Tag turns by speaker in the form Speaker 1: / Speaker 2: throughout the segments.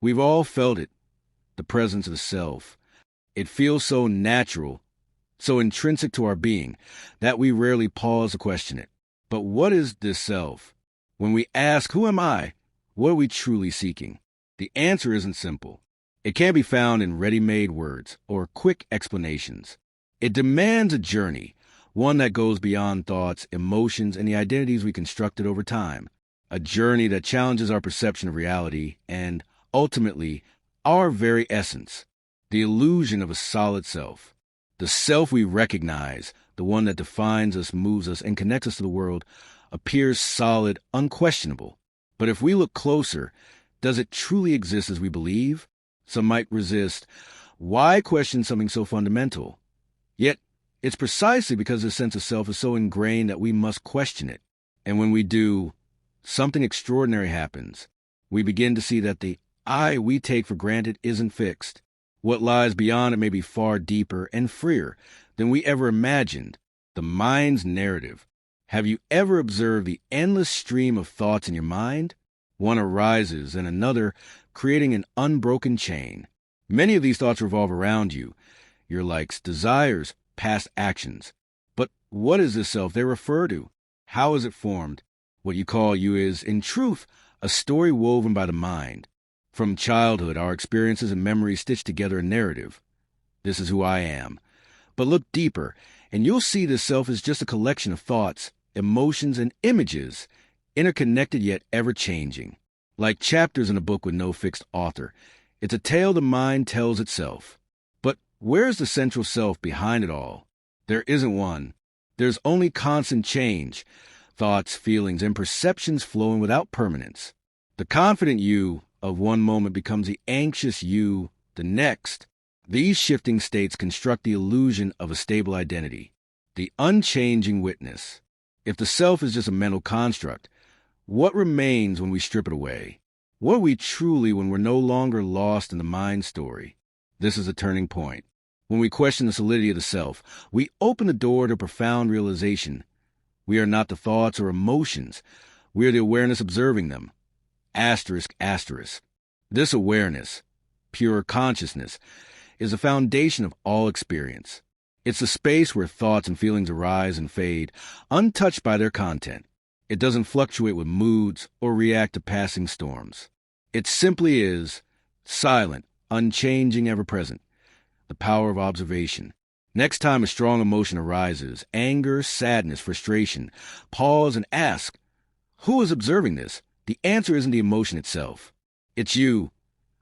Speaker 1: We've all felt it, the presence of the self. It feels so natural, so intrinsic to our being, that we rarely pause to question it. But what is this self? When we ask, who am I? What are we truly seeking? The answer isn't simple. It can't be found in ready-made words or quick explanations. It demands a journey, one that goes beyond thoughts, emotions, and the identities we constructed over time. A journey that challenges our perception of reality and, ultimately, our very essence, the illusion of a solid self. The self we recognize, the one that defines us, moves us, and connects us to the world, appears solid, unquestionable. But if we look closer, does it truly exist as we believe? Some might resist. Why question something so fundamental? Yet, it's precisely because this sense of self is so ingrained that we must question it. And when we do, something extraordinary happens. We begin to see that the I we take for granted isn't fixed. What lies beyond it may be far deeper and freer than we ever imagined. The mind's narrative. Have you ever observed the endless stream of thoughts in your mind? One arises and another, creating an unbroken chain. Many of these thoughts revolve around you, your likes, desires, past actions. But what is this self they refer to? How is it formed? What you call you is, in truth, a story woven by the mind. From childhood, our experiences and memories stitch together a narrative. This is who I am. But look deeper, and you'll see this self is just a collection of thoughts, emotions, and images, interconnected yet ever-changing. Like chapters in a book with no fixed author, it's a tale the mind tells itself. But where's the central self behind it all? There isn't one. There's only constant change, thoughts, feelings, and perceptions flowing without permanence. The confident you of one moment becomes the anxious you the next. These shifting states construct the illusion of a stable identity, the unchanging witness. If the self is just a mental construct, what remains when we strip it away? What are we truly when we're no longer lost in the mind story? This is a turning point. When we question the solidity of the self, we open the door to profound realization. We are not the thoughts or emotions. We are the awareness observing them. Asterisk, asterisk. This awareness, pure consciousness, is the foundation of all experience. It's the space where thoughts and feelings arise and fade, untouched by their content. It doesn't fluctuate with moods or react to passing storms. It simply is, silent, unchanging, ever-present. The power of observation. Next time a strong emotion arises, anger, sadness, frustration, pause and ask, who is observing this? The answer isn't the emotion itself. It's you,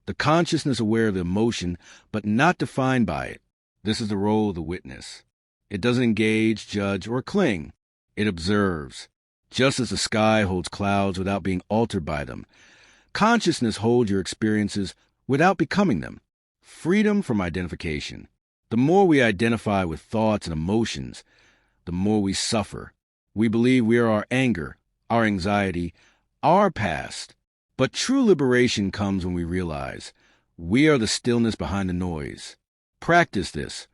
Speaker 1: the consciousness aware of the emotion, but not defined by it. This is the role of the witness. It doesn't engage, judge, or cling. It observes. Just as the sky holds clouds without being altered by them, consciousness holds your experiences without becoming them. Freedom from identification. The more we identify with thoughts and emotions, the more we suffer. We believe we are our anger, our anxiety, our past. But true liberation comes when we realize we are the stillness behind the noise. Practice this.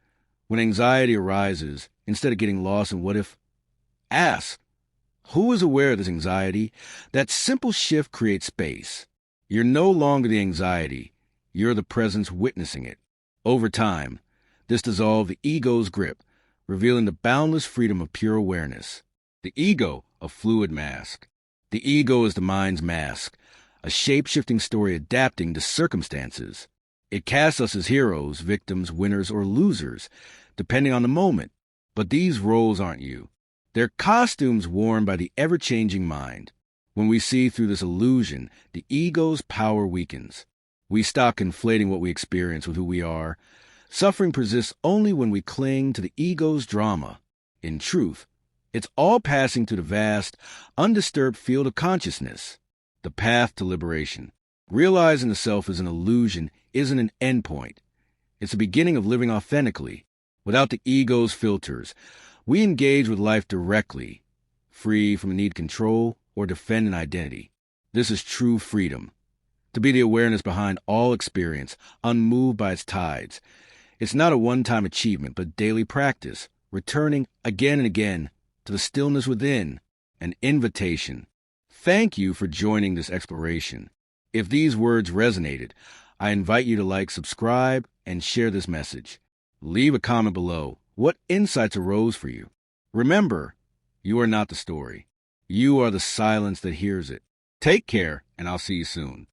Speaker 1: When anxiety arises, instead of getting lost in what if, ask, who is aware of this anxiety? That simple shift creates space. You're no longer the anxiety. You're the presence witnessing it. Over time, this dissolves the ego's grip, revealing the boundless freedom of pure awareness. The ego, a fluid mask. The ego is the mind's mask, a shape-shifting story adapting to circumstances. It casts us as heroes, victims, winners, or losers, depending on the moment. But these roles aren't you. They're costumes worn by the ever-changing mind. When we see through this illusion, the ego's power weakens. We stop conflating what we experience with who we are. Suffering persists only when we cling to the ego's drama. In truth, it's all passing through the vast, undisturbed field of consciousness. The path to liberation. Realizing the self is an illusion isn't an endpoint. It's the beginning of living authentically, without the ego's filters. We engage with life directly, free from the need to control or defend an identity. This is true freedom. To be the awareness behind all experience, unmoved by its tides. It's not a one-time achievement, but daily practice, returning again and again to the stillness within, an invitation. Thank you for joining this exploration. If these words resonated, I invite you to like, subscribe, and share this message. Leave a comment below. What insights arose for you? Remember, you are not the story. You are the silence that hears it. Take care, and I'll see you soon.